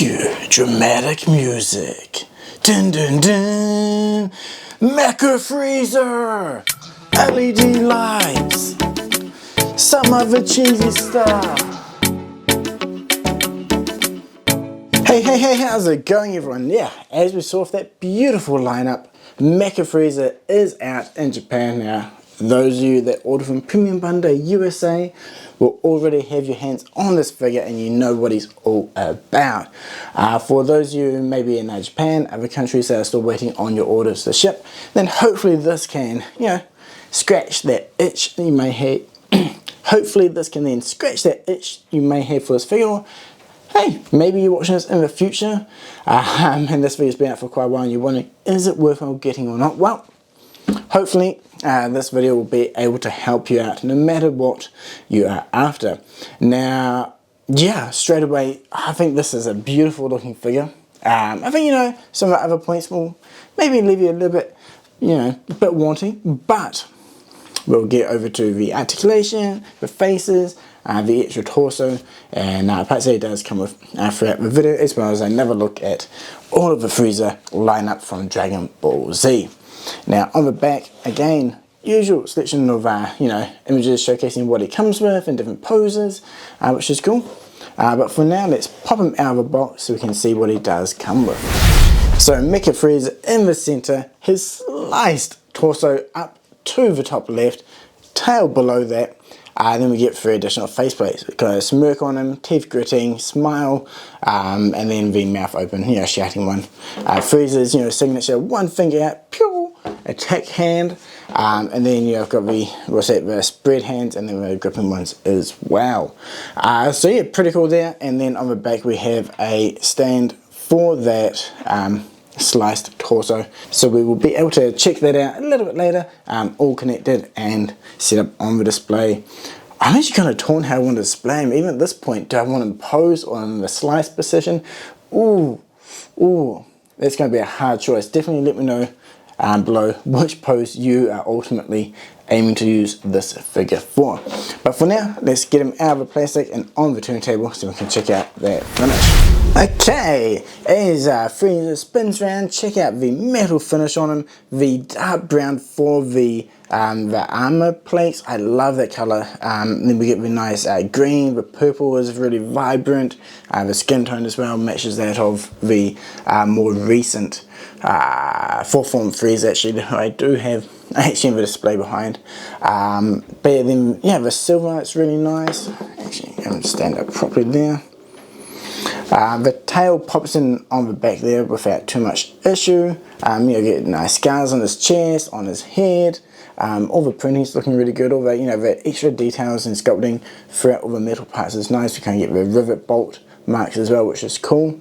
Cue dramatic music. Dun dun dun. Mecha Frieza. LED lights. Some other cheesy stuff. Hey, how's it going everyone? Yeah, as we saw off that beautiful lineup, Mecha Frieza is out in Japan now. Those of you that order from Premium Bundle USA will already have your hands on this figure and you know what he's all about. For those of you maybe in Japan, other countries that are still waiting on your orders to ship, then hopefully this can, scratch that itch you may have. Hopefully this can then scratch that itch you may have for this figure. Or, hey, maybe you're watching this in the future and this video's been out for quite a while and you're wondering, is it worthwhile getting or not? Well, hopefully this video will be able to help you out no matter what you are after. Now, yeah, straight away, I think this is a beautiful looking figure. I think, some of the other points will maybe leave you a little bit, a bit wanting, but we'll get over to the articulation, the faces, the extra torso, and perhaps it does come with throughout the video, as well as another look at all of the Frieza lineup from Dragon Ball Z. Now on the back, again, usual selection of images showcasing what he comes with in different poses, which is cool. But for now, let's pop him out of the box so we can see what he does come with. So Mecha Frieza in the center, his sliced torso up to the top left, tail below that. Then we get 3 additional faceplates. We've got a smirk on him, teeth gritting, smile, and then the mouth open, shouting one. Frieza's, signature, one finger out, pew, attack hand, and then I've got the spread hands and then the gripping ones as well. So yeah, pretty cool there. And then on the back we have a stand for that sliced torso, so we will be able to check that out a little bit later, all connected and set up on the display. I'm actually kind of torn how I want to display him. Even at this point, do I want him posed or in the sliced position? Ooh, that's going to be a hard choice. Definitely let me know below which pose you are ultimately aiming to use this figure for. But for now, let's get him out of the plastic and on the turntable so we can check out that finish. Okay, as Frieza spins around, check out the metal finish on him, the dark brown for the armor plates. I love that color. Then we get the nice green, the purple is really vibrant, the skin tone as well matches that of the more recent 4-form Frieza actually that I do have actually in the display behind. But then the silver, it's really nice. Actually, I'm going to stand up properly there. The tail pops in on the back there without too much issue. You get nice scars on his chest, on his head. All the printing's looking really good. All the the extra details and sculpting throughout all the metal parts is nice. You can get the rivet bolt marks as well, which is cool.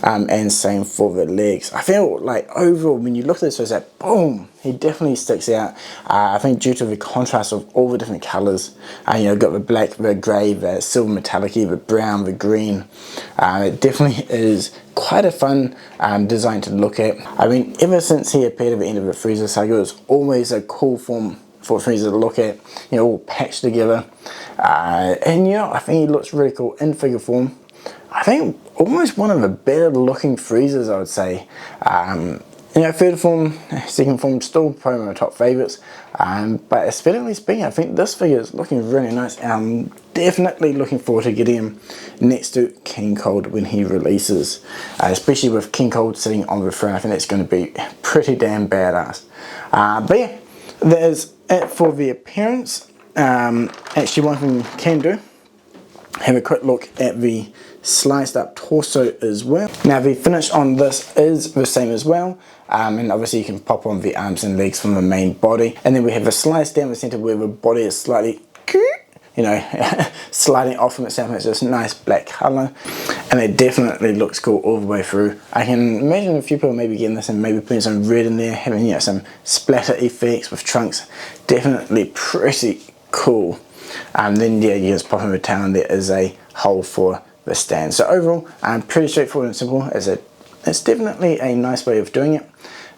And same for the legs. I feel like overall when you look at this, it's like boom, he definitely sticks out. I think due to the contrast of all the different colors. Got the black, the grey, the silver metallic, the brown, the green. It definitely is quite a fun design to look at. I mean, ever since he appeared at the end of the Frieza saga, it was always a cool form for Frieza to look at, all patched together. And I think he looks really cool in figure form. I think almost one of the better looking Friezas, I would say. Third form, second form, still probably my top favourites. But aesthetically speaking, I think this figure is looking really nice. And I'm definitely looking forward to getting him next to King Cold when he releases. Especially with King Cold sitting on the throne, I think that's going to be pretty damn badass. But yeah, that is it for the appearance. Actually, one thing you can do, have a quick look at the sliced up torso as well. Now the finish on this is the same as well, and obviously you can pop on the arms and legs from the main body, and then we have a slice down the center where the body is slightly sliding off from itself. It's just nice black color, and it definitely looks cool all the way through. I can imagine a few people maybe getting this and maybe putting some red in there, having some splatter effects with trunks. Definitely pretty cool. Then you just pop in the tail and there is a hole for the stand. So overall, pretty straightforward and simple. It's definitely a nice way of doing it.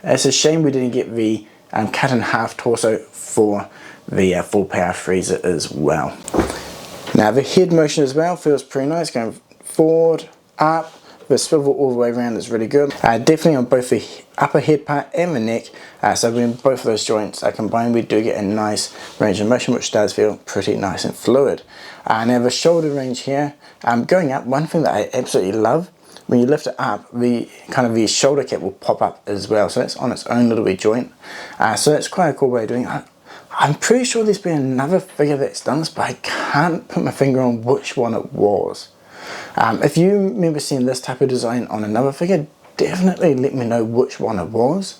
It's a shame we didn't get the cut in half torso for the full power Frieza as well. Now the head motion as well feels pretty nice, going forward, up, The swivel all the way around is really good. Definitely on both the upper head part and the neck. So when both of those joints are combined, we do get a nice range of motion, which does feel pretty nice and fluid. Now the shoulder range here, going up, one thing that I absolutely love, when you lift it up, the shoulder cap will pop up as well. So that's on its own little wee joint. So that's quite a cool way of doing it. I'm pretty sure there's been another figure that's done this, but I can't put my finger on which one it was. If you remember seeing this type of design on another figure, definitely let me know which one it was.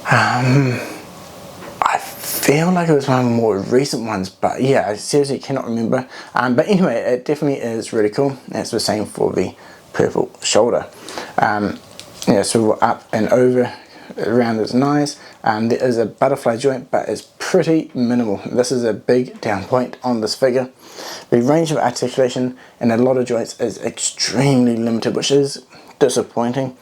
I feel like it was one of the more recent ones, but yeah, I seriously cannot remember. But anyway, it definitely is really cool. That's the same for the purple shoulder. Yeah, swivel up and over around is nice. There is a butterfly joint, but it's pretty minimal. This is a big down point on this figure. The range of articulation in a lot of joints is extremely limited, which is disappointing.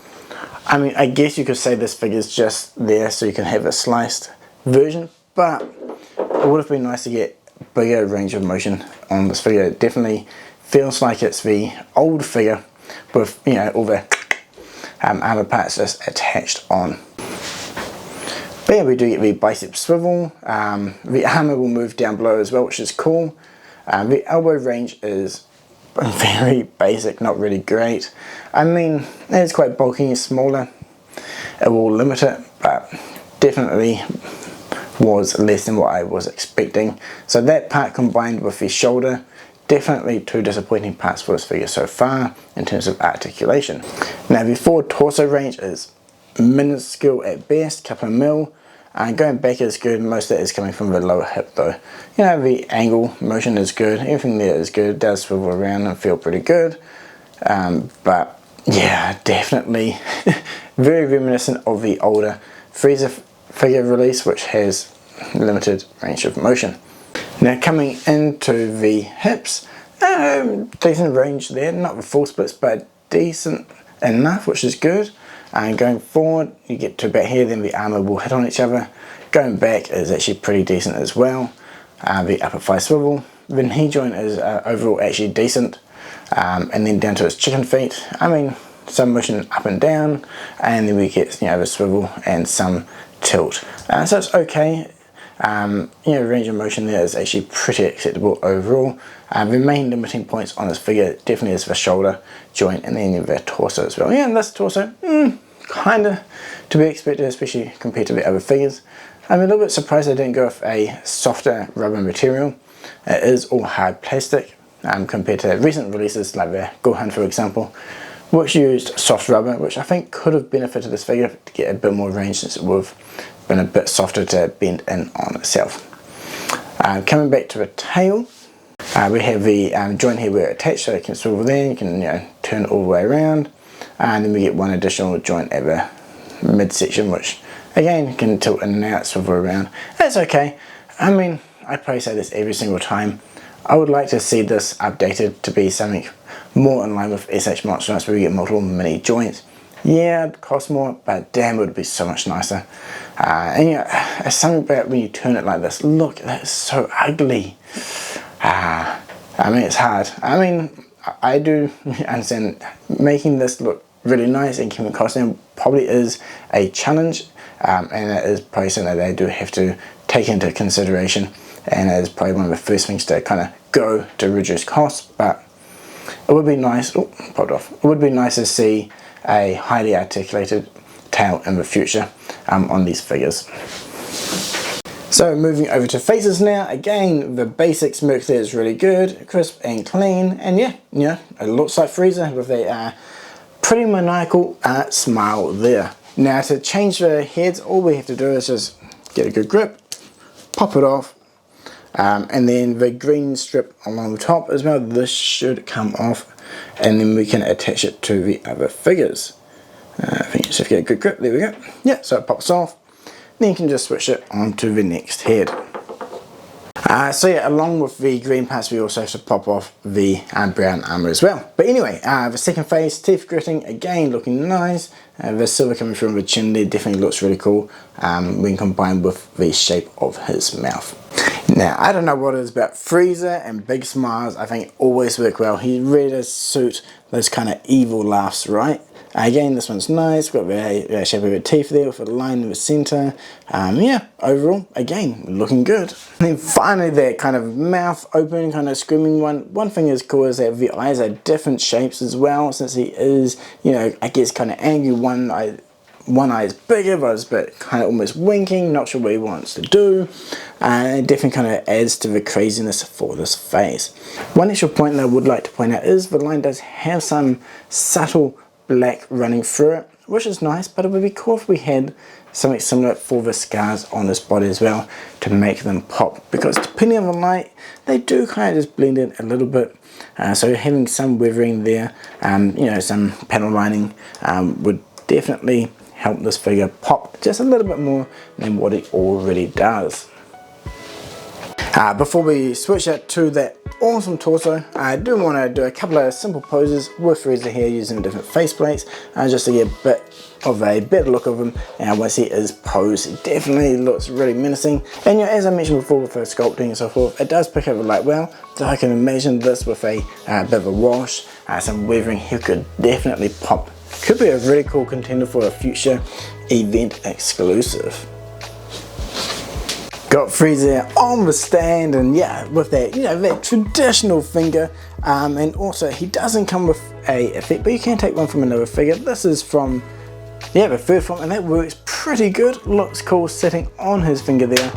I mean, I guess you could say this figure is just there so you can have a sliced version, but it would have been nice to get bigger range of motion on this figure. It definitely feels like it's the old figure with, you know, all the other parts just attached on. But yeah, we do get the bicep swivel. The armor will move down below as well, which is cool. The elbow range is very basic, not really great. I mean, it's quite bulky and smaller. It will limit it, but definitely was less than what I was expecting. So that part combined with the shoulder, definitely two disappointing parts for this figure so far in terms of articulation. Now the forward torso range is minuscule at best, couple of mil. Going back is good, most of that is coming from the lower hip though. You know, the angle motion is good, everything there is good, it does swivel around and feel pretty good. But yeah, definitely very reminiscent of the older Frieza figure release, which has limited range of motion. Now coming into the hips, decent range there, not the full splits, but decent enough, which is good. And going forward, you get to about here, then the armor will hit on each other. Going back is actually pretty decent as well. The upper thigh swivel, the knee joint is overall actually decent. And then down to its chicken feet, I mean, some motion up and down, and then we get, you know, the swivel and some tilt. So it's okay. You know, range of motion there is actually pretty acceptable overall. The main limiting points on this figure definitely is the shoulder joint and then the torso as well. Yeah, and this torso, kind of to be expected, especially compared to the other figures. I'm a little bit surprised I didn't go with a softer rubber material. It is all hard plastic compared to recent releases like the Gohan, for example, which used soft rubber, which I think could have benefited this figure to get a bit more range, since it would have been a bit softer to bend in on itself. Coming back to the tail, we have the joint here where it's attached, so it can swivel there, you can, you know, turn it all the way around, and then we get one additional joint at the midsection, which again can tilt in and out, swivel around. That's okay. I mean, I probably say this every single time. I would like to see this updated to be something more in line with S.H. Monster Knights, where we get multiple mini joints. Yeah, it costs more, but damn, it would be so much nicer. And you know, there's something about when you turn it like this. Look, that's so ugly. I mean, it's hard. I mean, I do understand making this look really nice and keeping costs down probably is a challenge, and it is probably something that they do have to take into consideration, and it is probably one of the first things to kind of go to reduce costs. But it would be nice, oh, popped off. It would be nice to see a highly articulated tail in the future on these figures. So moving over to faces now, again the basic smirk there is really good, crisp and clean, and yeah, you know, it looks like Frieza with a pretty maniacal smile there. Now to change the heads, all we have to do is just get a good grip, pop it off, and then the green strip along the top as well, this should come off, and then we can attach it to the other figures. I think you just have to get a good grip, there we go. Yeah, so it pops off, then you can just switch it onto the next head. So yeah, along with the green parts, we also have to pop off the brown armor as well. But anyway, the second face, teeth gritting, again looking nice. The silver coming from the chin there definitely looks really cool when combined with the shape of his mouth. Now, I don't know what it is about Frieza and big smiles. I think always work well. He really does suit those kind of evil laughs, right? Again, this one's nice. Got the shape of her teeth there with a line in the center. Yeah, overall, again, looking good. And then finally, that kind of mouth open, kind of screaming one. One thing is cool is that the eyes are different shapes as well, since he is, you know, I guess kind of angry. One eye is bigger, but it's kind of almost winking, not sure what he wants to do. And it definitely kind of adds to the craziness for this face. One extra point that I would like to point out is the line does have some subtle black running through it, which is nice, but it would be cool if we had something similar for the scars on this body as well to make them pop, because depending on the light, they do kind of just blend in a little bit. So having some weathering there, you know, some panel lining would definitely help this figure pop just a little bit more than what it already does. Before we switch out to that awesome torso, I do want to do a couple of simple poses with Frieza here using different face plates, just to get a bit of a better look of him. And once he is posed, it definitely looks really menacing. And you know, as I mentioned before with the sculpting and so forth, it does pick up the light well. So I can imagine this with a bit of a wash, some weathering, he could definitely pop. Could be a really cool contender for a future event exclusive. Got Frieza on the stand, and yeah, with that, you know, that traditional finger, and also he doesn't come with a effect, but you can take one from another figure. This is from, yeah, the third form, and that works pretty good. Looks cool sitting on his finger there,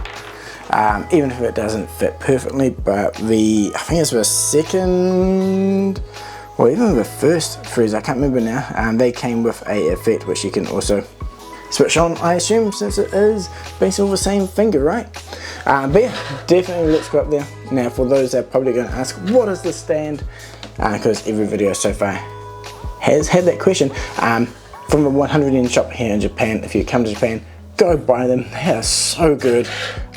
even if it doesn't fit perfectly. But I think it's the second, or even the first Frieza, I can't remember now, they came with a effect which you can also switch on, I assume, since it is based on the same finger, right? But yeah, definitely looks good up there. Now, for those that are probably going to ask, what is the stand? Because every video so far has had that question. From the 100 yen shop here in Japan, if you come to Japan, go buy them. They are so good.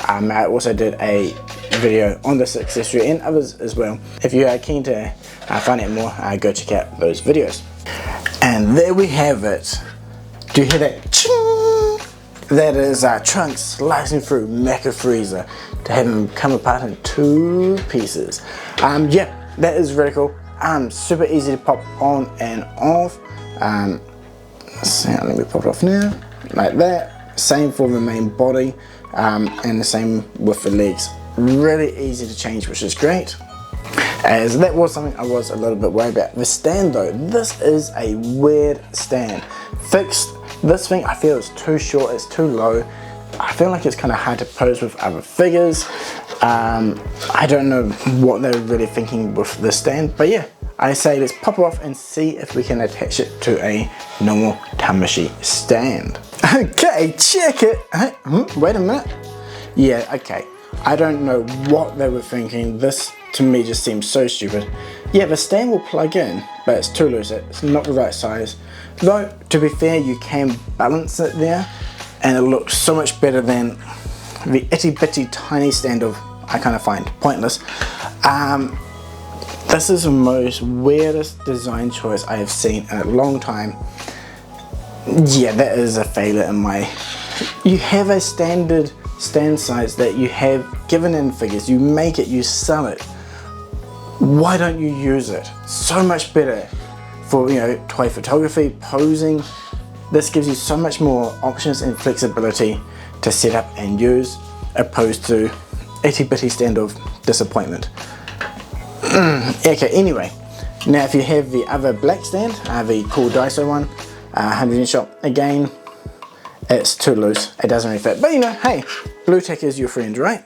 I also did a video on this accessory and others as well. If you are keen to find out more, go check out those videos. And there we have it. Do you hear that? Ching! That is Trunks slicing through Mecha Frieza to have him come apart in 2 pieces. Yeah, that is really cool. Super easy to pop on and off. So let me pop it off now, like that. Same for the main body, and the same with the legs. Really easy to change, which is great. As that was something I was a little bit worried about. The stand though, this is a weird stand. Fixed. This thing I feel is too short, it's too low. I feel like it's kind of hard to pose with other figures. I don't know what they're really thinking with this stand, but yeah, I say let's pop it off and see if we can attach it to a normal Tamashi stand. Okay, check it. Wait a minute. Yeah, okay. I don't know what they were thinking. This to me just seems so stupid. Yeah, the stand will plug in, but it's too loose. It's not the right size. Though, to be fair, you can balance it there, and it looks so much better than the itty bitty tiny stand of I kind of find pointless. This is the most weirdest design choice I have seen in a long time. Yeah, that is a failure in my... You have a standard stand size that you have given in figures, you make it, you sell it. Why don't you use it? So much better for, you know, toy photography, posing. This gives you so much more options and flexibility to set up and use, opposed to itty bitty stand of disappointment. Okay, anyway, now if you have the other black stand, the cool Daiso one, 100 yen shop, again, it's too loose, it doesn't really fit. But you know, hey, blue tech is your friend, right?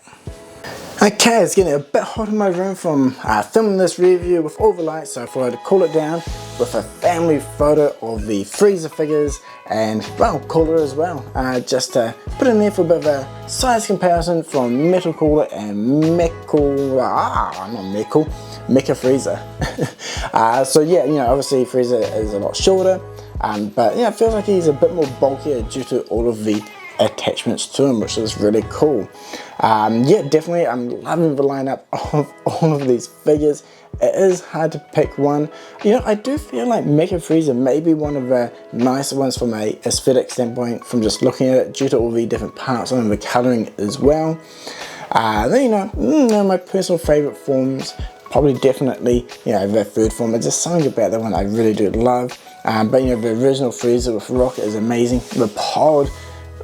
Okay, it's getting a bit hot in my room from filming this review with all the lights, so I thought I'd cool it down with a family photo of the Frieza figures and, well, cooler as well. Just to put in there for a bit of a size comparison from Metal Cooler and Mecha Frieza. So yeah, you know, obviously Frieza is a lot shorter, but yeah, it feels like he's a bit more bulkier due to all of the attachments to him, which is really cool. Yeah, definitely I'm loving the lineup of all of these figures. It is hard to pick one. You know, I do feel like Mecha Frieza may be one of the nicer ones from a aesthetic standpoint, from just looking at it, due to all the different parts and the colouring as well. Then my personal favourite forms, probably definitely the third form. There's just something about that one I really do love. But the original Frieza with Rocket is amazing. The Pod,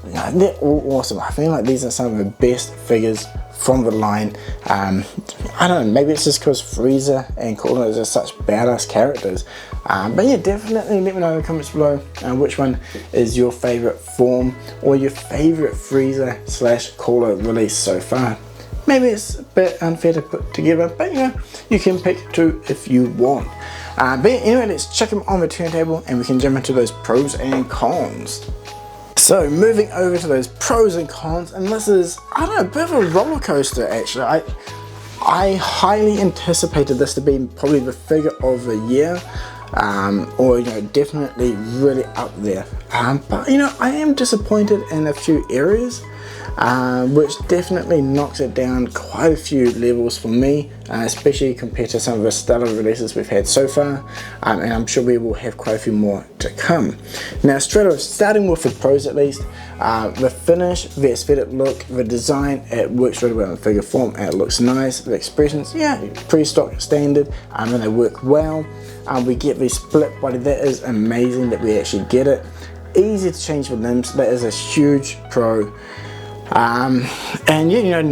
they're all awesome. I feel like these are some of the best figures from the line. I don't know, maybe it's just because Frieza and Cooler are just such badass characters. But yeah, definitely let me know in the comments below which one is your favourite form or your favourite Frieza / Cooler release so far. Maybe it's a bit unfair to put together, but you can pick two if you want. But yeah, anyway, let's check them on the turntable and we can jump into those pros and cons. So moving over to those pros and cons, and this is, I don't know, a bit of a roller coaster actually. I highly anticipated this to be probably the figure of the year, or definitely really up there. But I am disappointed in a few areas, which definitely knocks it down quite a few levels for me, especially compared to some of the stellar releases we've had so far, and I'm sure we will have quite a few more to come. Now straight off, starting with the pros at least, the finish, the aesthetic look, the design, it works really well in figure form and it looks nice. The expressions, pretty stock standard, and they work well. We get the split body, that is amazing that we actually get it. Easy to change the limbs, that is a huge pro. And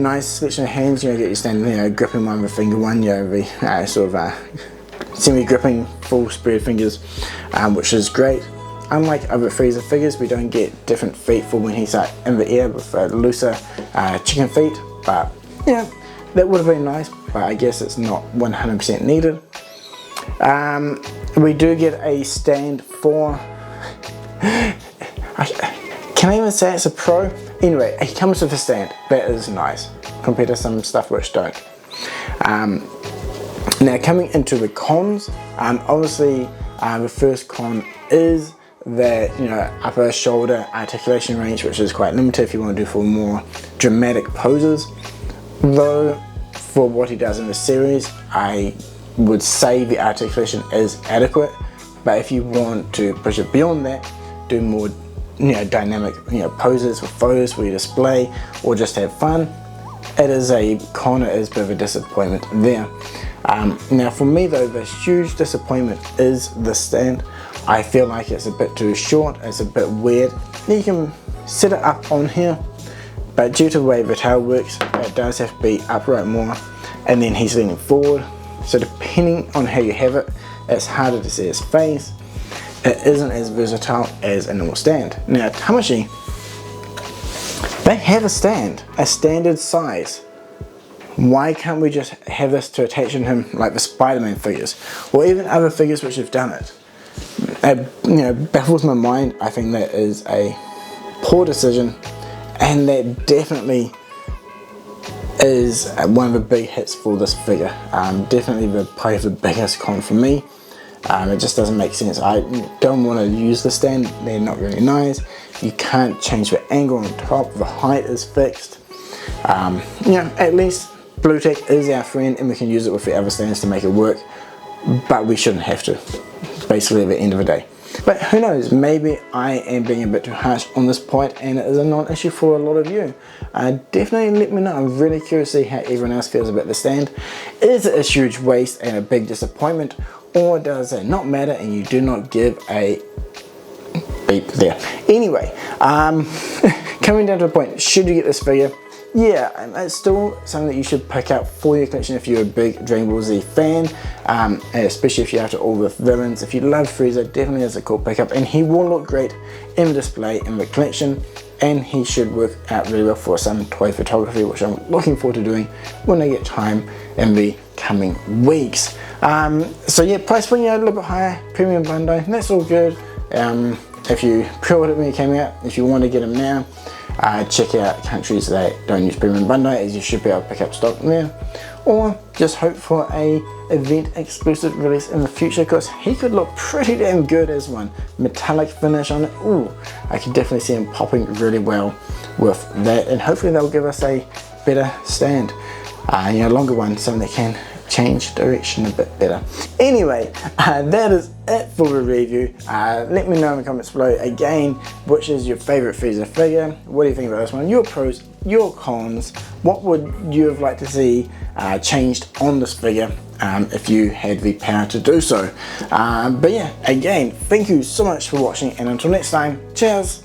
nice selection of hands. Get your standard, gripping one with finger one, the sort of semi-gripping full spread fingers, which is great. Unlike other Frieza figures, we don't get different feet for when he's in the air with looser chicken feet, but that would have been nice, but I guess it's not 100% needed. We do get a stand for, can I even say it's a pro? Anyway, it comes with a stand, that is nice, compared to some stuff which don't. Now coming into the cons, obviously the first con is that upper shoulder articulation range, which is quite limited if you want to do for more dramatic poses. Though for what he does in the series, I would say the articulation is adequate, but if you want to push it beyond that, do more dynamic poses or photos where you display or just have fun, it is a con, it is a bit of a disappointment there. Now for me though, the huge disappointment is the stand. I feel like it's a bit too short, it's a bit weird. You can set it up on here, but due to the way the tail works, it does have to be upright more, and then he's leaning forward, so depending on how you have it, it's harder to see his face. It isn't as versatile as a normal stand. Now Tamashii, they have a stand, a standard size. Why can't we just have this to attach to him like the Spider-Man figures, or even other figures which have done it? It baffles my mind. I think that is a poor decision, and that definitely is one of the big hits for this figure. Definitely probably the biggest con for me. It just doesn't make sense. I don't want to use the stand, they're not really nice. You can't change the angle on top, the height is fixed. At least Blue Tech is our friend and we can use it with the other stands to make it work, but we shouldn't have to, basically at the end of the day. But who knows, maybe I am being a bit too harsh on this point and it is a non-issue for a lot of you. Definitely let me know, I'm really curious to see how everyone else feels about the stand. Is it a huge waste and a big disappointment, or does it not matter and you do not give a beep there? Anyway, coming down to the point, should you get this figure? Yeah, it's still something that you should pick up for your collection if you're a big Dragon Ball Z fan, especially if you're after all the villains. If you love Frieza, definitely is a cool pickup, and he will look great in the display in the collection, and he should work out really well for some toy photography, which I'm looking forward to doing when I get time in the coming weeks. So yeah, price point a little bit higher, premium Bandai, that's all good. If you pre-ordered when it came out, if you want to get them now, check out countries that don't use premium Bandai, as you should be able to pick up stock there, or just hope for a event exclusive release in the future, because he could look pretty damn good as one. Metallic finish on it, ooh, I could definitely see him popping really well with that, and hopefully they'll give us a better stand, longer one, something that can change direction a bit better. Anyway, that is it for the review. Let me know in the comments below again, which is your favourite Frieza figure. What do you think about this one? Your pros, your cons. What would you have liked to see changed on this figure if you had the power to do so? But yeah, again, thank you so much for watching, and until next time, cheers!